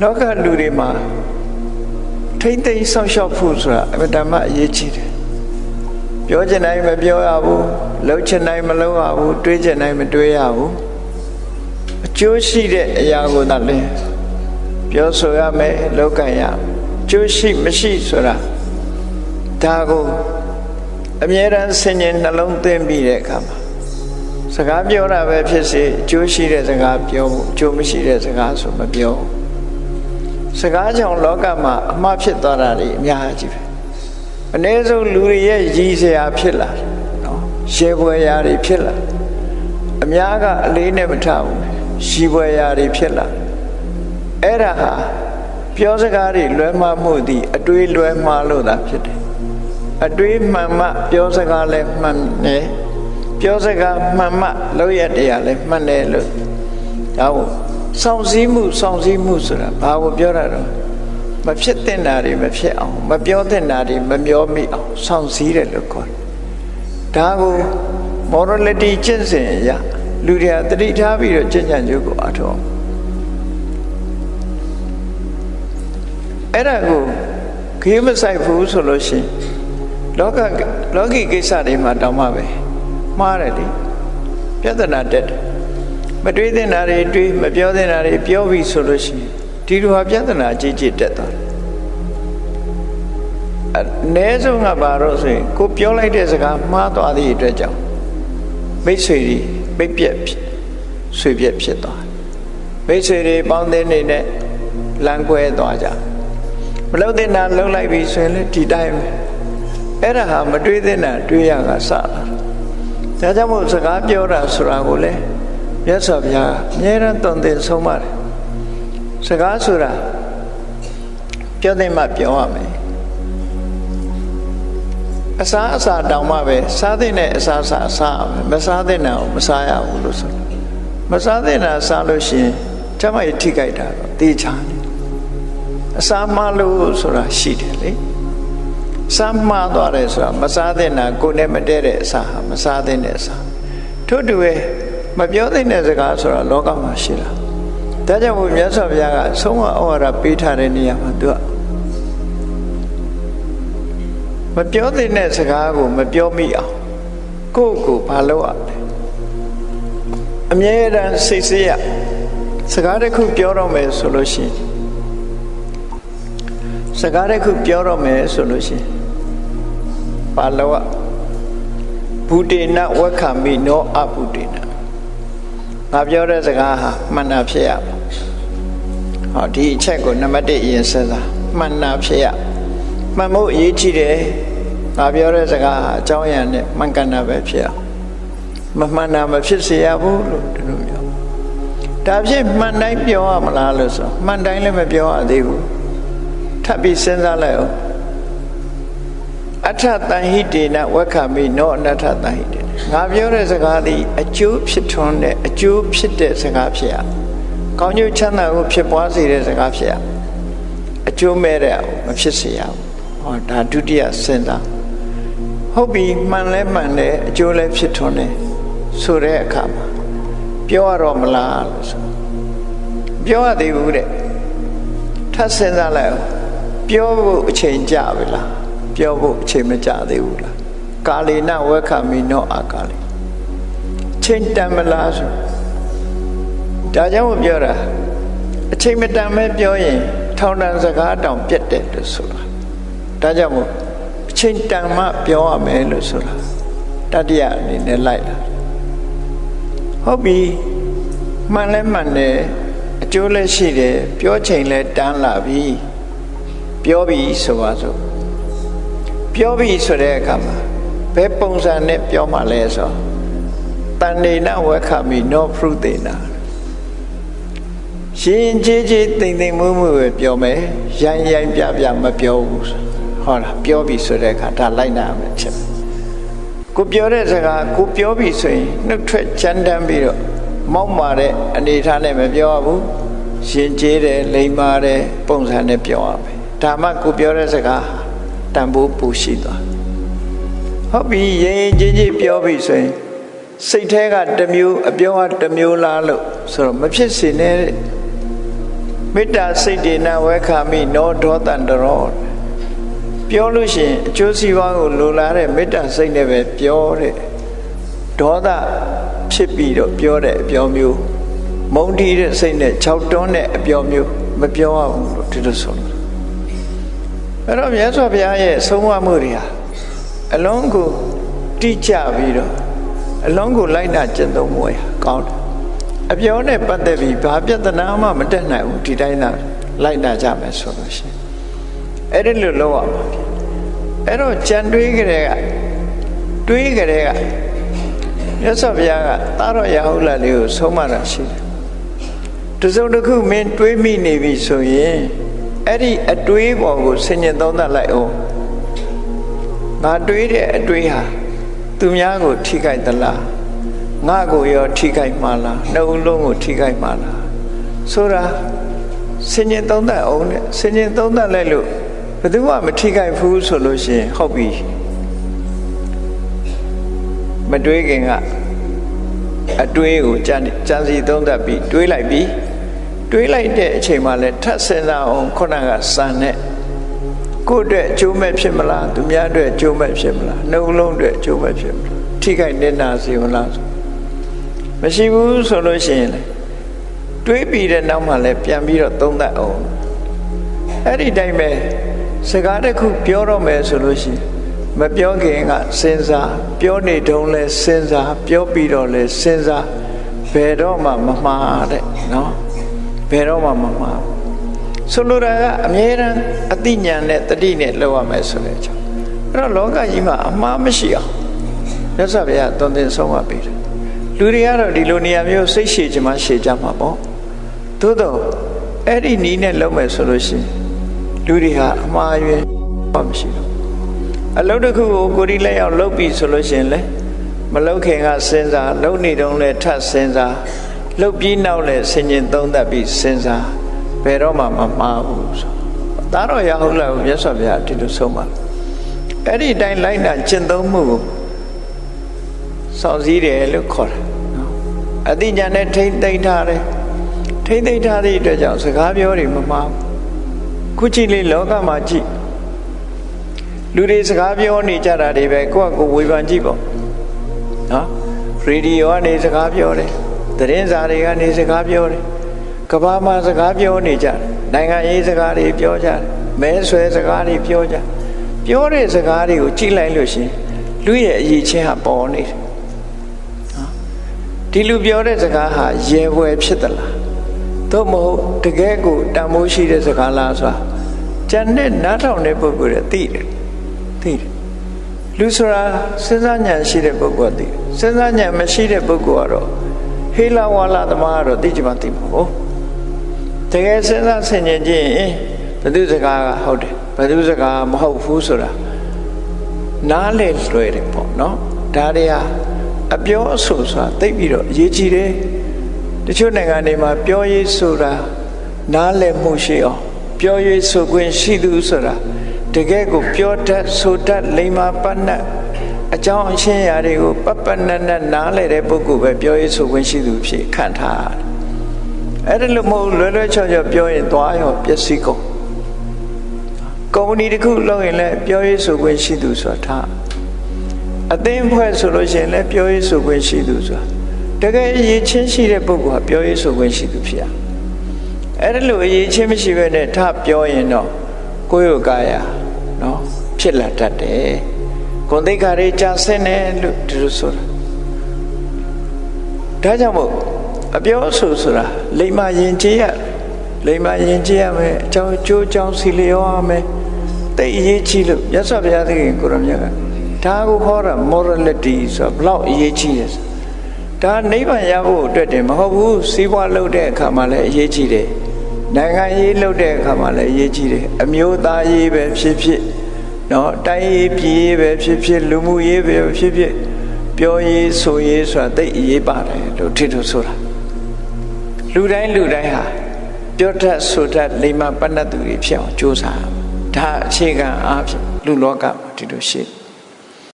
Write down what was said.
လောကလူတွေမှာထိမ့်သိမ်းဆောက်ရှောက်ဖို့ဆိုတာအမှန်တမ်းအရေးကြီးတယ်ပြောချင်တိုင်းမပြောရဘူးလုပ်ချင်တိုင်းမလုပ်ရဘူးတွေးချင်တိုင်းမတွေးရဘူးအကျိုးရှိတဲ့အရာကိုသာလဲပြောဆိုရမယ်လုပ်ကြရအကျိုးရှိမရှိဆိုတာဒါကိုအမြဲတမ်းဆင်ញင်နှလုံးသွင်းပြီးတဲ့အခါမှာစကားပြောတာပဲဖြစ်စေအကျိုးရှိတဲ့စကားပြောဖို့အကျိုးမရှိတဲ့စကားဆိုမပြောစကားကြောင့်လောကမှာအမှားဖြစ်သွားတာတွေအများကြီးပဲအနည်းဆုံးလူတွေရဲ့ရည်စရာဖြစ်လာတယ်နော်ရှေးပွဲရာတွေဖြစ်လာအများကအလေးနဲ့မထားဘူးရှီးပွဲရာတွေဖြစ်လာအဲ့ဒါဟာပြောစကားတွေလွဲမှားမှုသည်အတွေးလွဲမှားလို့သာဖြစ်တယ်အတွေးမှန်မှပြောစကားလည်းမှန်တယ်ပြောစကားမှန်မှလုပ်ရတရားလည်းမှန်တယ်လို့ဒါကိုစောင့်စည်းမှုဆိုတာဘာကိုပြောတာတော့မဖြစ်တဲ့နာတွေမဖြစ်အောင်မပြောတဲ့နာတွေမပြောမိအောင်စောင့်စည်းတယ်လို့ခေါ်တယ်ဒါကို morality ကျင့်စဉ်အရလူတွေကတတိထားပြီးတော့ကျင့်ကြံကြိုးကိုအထောက်အဲ့ဒါကိုခေမဆိုင်ဘူးဆိုလို့ရှိရင်လောကီကိစ္စတွေမှာတောင်းမှပဲမှားတယ်လေပြဿနာတက်တယ်မတွေးတဲ့နာတွေတွေးမပြောတဲ့နာတွေပြောပြီးဆိုလို့ရှိရင်ဒီလိုဟာပြဿနာကြီးကြီးတက်သွားတယ်အနည်းဆုံးကဘာလို့ဆိုရင်ကိုပြောလိုက်တဲ့စကားမှားသွားသည့်အတွက်ကြောင့်မိတ်ဆွေတွေမိတ်ပြက်ဆွေပြက်ဖြစ်သွားတယ်မိတ်ဆွေတွေပေါင်းသင်းနေနဲ့လမ်းကွဲသွားကြမလုပ်တဲ့နာလှုပ်လိုက်ပြီဆိုရင်လည်းဒီတိုင်းပဲအဲ့ဒါဟာမတွေးတဲ့နာတွေးရကစလာဒါကြောင့်မို့စကားပြောတာဆိုတာကိုလည်းမြတ်စွာဘုရားအမြဲတမ်းတုံသင်ဆုံးပါတယ်စကားဆိုတာပြောတဲ့မှပြောရမယ်အစားတောင်းမှပဲစားတဲ့အစားရမယ်မစားတဲ့နာကိုမစားရဘူးလို့ဆိုမစားတဲ့နာစားလို့ရှိရင်ကျမကြီးထိကြိုက်တာတော့တေချာနေအစားမလို့ဆိုတာရှိတယ်လေစားမှားသွားတယ်ဆိုတာမစားတဲ့နာကိုယ်နဲ့မတည့်တဲ့အစားဟာမစားတဲ့အစားထို့တူပဲမပြောတဲ့စကားဆိုတာလောကမှာရှိတာဒါကြောင့်ဘုရားဆောဘုရားကဆုံးမဩဝါဒပေးထားတဲ့နေရာမှာသူကမပြောတဲ့စကားကိုမပြောမိအောင်ကိုယ့်ကိုဘာလုပ်ရလဲအမြဲတမ်းစိတ်ဆေးရစကားတစ်ခုပြောတော့မယ်ဆိုလို့ရှိရင်ဘာလို့ဘုဒေနဝက္ခမိနောအဘုဒေနငါပြောတဲ့စကားဟာမှန်တာဖြစ်ရဟောဒီအချက်ကိုနံပါတ်1အရင်စဉ်းစားမှန်တာဖြစ်ရမှန်ဖို့အရေးကြီးတယ်ငါပြောတဲ့စကားဟာအကြောင်းအရာနဲ့မှန်ကန်တာပဲဖြစ်ရမမှန်တာမဖြစ်စေရဘူးလို့ဒီလိုမျိုးဒါဖြစ်မှန်တိုင်းပြောရမလားလို့ဆိုမှန်တိုင်းလည်းမပြောရသေးဘူးထပ်ပြီးစဉ်းစားလိုက်အောင်အထတန်ဟိတေနဝက္ခမိနောအနတ္ထတန်ဟိတေငါပြောတဲ့စကားသည်အကျိုးဖြစ်ထွန်းတဲ့အကျိုးဖြစ်တဲ့စကားဖြစ်ရကောင်းကျိုးချမ်းသာကိုဖြစ်ပွားစေတဲ့စကားဖြစ်ရအကျိုးမဲ့တဲ့မဖြစ်စေရဘူးဟောဒါဒုတိယစဉ်းစားဟုတ်ပြီမှန်လဲမှန်တယ်အကျိုးလည်းဖြစ်ထွန်းတယ်ဆိုတဲ့အခါမှာပြောရတော့မလားလို့ဆိုပြောရသေးဘူးတဲ့ထပ်စဉ်းစားလိုက်အောင်ပြောဖို့အချိန်ကြာပြီလားပြောဖို့အချိန်မကြာသေးဘူးလားကာလေနဝက္ခမိနောအာကာလေချိန်တန်မလားဆိုဒါကြောင့်ပြောတာအချိန်မတန်မဲပြောရင်ထောင်တန်စကားတောင်ပြတ်တယ်လို့ဆိုတာဒါကြောင့်မို့အချိန်တန်မှပြောရမယ်လို့ဆိုတာတတိယအနေနဲ့လိုက်လာဟုတ်ပြီမှန်လဲမှန်တယ်အကျိုးလည်းရှိတယ်ပြောချိန်လည်းတန်းလာပြီပြောပြီဆိုပါစို့ပြောပြီဆိုတဲ့အခါမှာဘယ်ပုံစံနဲ့ပြောမှလဲဆိုတဏ္ဍေနဝက္ခမိနောဖရုတေနာရှင်ကြီးတိမ်မွေးပဲပြောမယ်ရိုင်းပြမပြောဘူးဟောလားပြောပြီဆိုတဲ့အခါဒါလိုက်နာမယ်ချက်ကိုပြောတဲ့စကားကိုပြောပြီဆိုရင်နှုတ်ထွက်ကြမ်းတမ်းပြီးတော့မောက်မာတဲ့အနေထားနဲ့မပြောဘူးရှင်ကြီးတယ်လိမ္မာတဲ့ပုံစံနဲ့ပြောရမယ်ဒါမှကိုပြောတဲ့စကားတန်ဖိုးပူရှိသွားဟုတ်ပြီရင်ကြီးပြောပြီဆိုရင်စိတ်ထဲကတစ်မျိုးအပြောကတစ်မျိုးလားလို့ဆိုတော့မဖြစ်စေနဲ့ မေတ္တာစိတ်တေနဝေခာမိနောဒေါသန္တရောပြောလို့ရှိရင်အကျိုးစီးပွားကိုလိုလားတဲ့မေတ္တာစိတ်နဲ့ပဲပြောတဲ့ဒေါသဖြစ်ပြီးတော့ပြောတဲ့အပြောမျိုးမုန်းတီးတဲ့စိတ်နဲ့6တွန်းတဲ့အပြောမျိုးမပြောရဘူးလို့ဒီလိုဆိုလို့အဲ့တော့မြတ်စွာဘုရားရဲ့ဆုံးမမှုတွေဟာအလုံးကိုတိကျပြီးတော့အလုံးကိုလိုက်နာကျင့်သုံးမှုရကောင်းတယ်အပြောနဲ့ပတ်သက်ပြီးဘာပြဿနာမှမတက်နိုင်ဘူးဒီတိုင်းသာလိုက်နာကြမယ်ဆိုလို့ရှိရင်အဲ့ဒီလိုလုပ်ရမှာအဲ့တော့ကြံတွေးကြတဲ့ကမြတ်စွာဘုရားကသာရယဟုလလေးကိုဆုံးမတာရှိတယ်တစုံတစ်ခုမင်းတွေးမိနေပြီဆိုရင်အဲ့ဒီအတွေးပေါ်ကိုဆင်ញင်သုံးသပ်လိုက်အောင်ငါတွေးတဲ့အတွေးဟာသူများကိုထိခိုက်သလားငါကိုရောထိခိုက်မှာလားနှုတ်လုံးကိုထိခိုက်မှာလားဆိုတာဆင်ញင်သုံးသပ်အောင်နဲ့ဆင်ញင်သုံးသပ်လိုက်လို့ဘယ်သူမှမထိခိုက်ဘူးဆိုလို့ရှိရင်ဟုတ်ပြီမတွေးခင်ကအတွေးကိုကြံစီသုံးသပ်ပြီးတွေးလိုက်တဲ့အချိန်မှလည်းထပ်စဉ်းစားအောင်ခုနကစံနဲ့ကိုယ့်အတွက်အကျိုးမဲ့ဖြစ်မလားသူများအတွက်အကျိုးမဲ့ဖြစ်မလားနှုတ်လုံးအတွက်အကျိုးမဲ့ဖြစ်မလားထိခိုက်နေနာစေမလားမရှိဘူးဆိုလို့ရှိရင်လေတွေးပြီးတဲ့နောက်မှလည်းပြန်ပြီးတော့သုံးသပ်အောင်အဲ့ဒီတိုင်းပဲစကားတစ်ခုပြောတော့မယ်ဆိုလို့ရှိရင်မပြောခင်ကစဉ်းစားပြောနေတုန်းလဲစဉ်းစားပြောပြီးတော့လဲစဉ်းစားဘယ်တော့မှမမှားတဲ့နော်ဘယ်တော့မှမမှားဆိုလိုတာကအမြဲတမ်းအသိဉာဏ်နဲ့တတိနဲ့လုပ်ရမယ်ဆိုတဲ့အကြောင်းအဲ့တော့လောကကြီးမှာအမှားမရှိအောင်မြတ်စွာဘုရားသွန်သင်ဆုံးမပေးတယ်လူတွေကတော့ဒီလိုနေရာမျိုးစိတ်ရှည်ချင်မှရှည်ကြမှာပေါ့သို့တော့အဲ့ဒီနီးနဲ့လုပ်မယ်ဆိုလို့ရှိရင်လူတွေဟာအမှားယွင်းမရှိတော့အလုပ်တစ်ခုကိုကိုယ်ဒီလက်ရောက်လုပ်ပြီဆိုလို့ရှိရင်လေမလုပ်ခင်ကစဉ်းစားလုပ်နေတုန်းလဲထပ်စဉ်းစားလုပ်ပြီးနောက်လဲဆင်ញင်သုံးသပ်ပြီးစဉ်းစားဘယ်တော့မှမမှားဘူးဆိုသာတော်ရဟုတ်လားမြတ်စွာဘုရားဒီလိုဆုံးပါအဲ့ဒီတိုင်းလိုက်နာကျင့်သုံးမှုကိုစောင့်စည်းတယ်လို့ခေါ်တယ်နော်အသိဉာဏ်နဲ့ထိမ့်သိမ့်ထားတယ်ထိမ့်သိမ့်ထားသည့်အတွက်ကြောင့်စကားပြောတွေမမှားခုကြည့်လေလောကမှာကြည့်လူတွေစကားပြောနေကြတာတွေပဲကိုယ့်အကိုဝေဖန်ကြည့်ပေါ့နော်ရေဒီယိုကနေစကားပြောတယ်သတင်းစာတွေကနေစကားပြောတယ်ကမ္ဘာမှာစကားပြောနေကြတယ်နိုင်ငံရေးစကားတွေပြောကြတယ်မဲဆွဲစကားတွေပြောကြပြောတဲ့စကားတွေကိုကြည့်လိုက်လို့ရှိရင်လူရဲ့အရေးချင်းဟာပေါ်နေတယ်နော်ဒီလူပြောတဲ့စကားဟာရဲဝယ်ဖြစ်သလားသို့မဟုတ်တကယ်ကိုတန်ဖိုးရှိတဲ့စကားလားဆိုတာကျန်တဲ့နားထောင်တဲ့ပုဂ္ဂိုလ်တွေသိတယ်လူဆိုတာစဉ်းစားဉာဏ်ရှိတဲ့ပုဂ္ဂိုလ်ကသိတယ်စဉ်းစားဉာဏ်မရှိတဲ့ပုဂ္ဂိုလ်ကတော့ဟေလာဝါလာသမားကတော့သိကြမှာသိမှာဟုတ်တကယ်စဉ်းစားဆင်ခြင်ကြည့်ရင်ဘယ်သူစကားကဟုတ်တယ်ဘယ်သူစကားမဟုတ်ဘူးဆိုတာနားလေလွယ်တယ်ပေါ့နော်ဒါတွေဟာအပြောအဆိုဆိုတာသိပြီးတော့အရေးကြီးတယ်တချို့နိုင်ငံတွေမှာပြောရေးဆိုတာနားလည်မှုရှိအောင်ပြောရေးဆိုခွင့်ရှိသူဆိုတာတကယ်ကိုပြောတတ်ဆိုတတ်လိမ္မာပတ်နတ်အကြောင်းအရှင်းအရာတွေကိုပပနတ်နတ်နားလည်တဲ့ပုဂ္ဂိုလ်ပဲပြောရေးဆိုခွင့်ရှိသူဖြစ်ခံထားတယ်အဲ့ဒါလို့မဟုတ်လွယ်လွယ်ချောချောပြောရင်သွားရောပျက်စီးကုန်ကုမ္ပဏီတစ်ခုလုပ်ရင်လည်းပြောရေးဆိုခွင့်ရှိသူဆိုတာထားအသင်းဖွဲ့ဆိုလို့ရှိရင်လည်းပြောရေးဆိုခွင့်ရှိသူဆိုတာတကယ်အရေးချင်းရှိတဲ့ပုဂ္ဂိုလ်ကပြောရေးဆိုခွင့်ရှိသူဖြစ်ရအဲ့ဒါလို့အရေးချင်းမရှိဘဲနဲ့ထပြောရင်တော့ကိုယ်ရောကာယနော်ဖြစ်လာတတ်တယ်ဂုဏ်သိက္ခာတွေကြာဆင်းတယ်လို့ဒီလိုဆိုတာဒါကြောင့်မို့အပြောအဆိုဆိုတာလိမ္မာယဉ်ကျေးရမယ်အကြောင်းကျိုးကြောင်းစီလျောရမယ်တိတ်အရေးကြီးလို့မြတ်စွာဘုရားသခင်ကိုရမြတ်ကဒါကိုဟောတာ morality ဆိုတာဘလောက်အရေးကြီးလဲဒါနိဗ္ဗာန်ရဖို့အတွက်တည်းမဟုတ်ဘူးစီးပွားလုပ်တဲ့အခါမှာလည်းအရေးကြီးတယ်နိုင်ငံရေးလုပ်တဲ့အခါမှာလည်းအရေးကြီးတယ်အမျိုးသားရေးပဲဖြစ်ဖြစ်နော်တိုင်းရေးပြည်ရေးပဲဖြစ်ဖြစ်လူမှုရေးပဲဖြစ်ဖြစ်ပြောရေးဆိုရေးဆိုတာသိအရေးပါတယ်လို့ထင်လို့ဆိုတာလူတိုင်းဟာပြောတတ်ဆိုတတ်လိမ္မာပဏ္ဏသူတွေဖြစ်အောင်ကြိုးစားဒါအခြေခံအားဖြင့်လူလောကမှာဒီလိုရှိ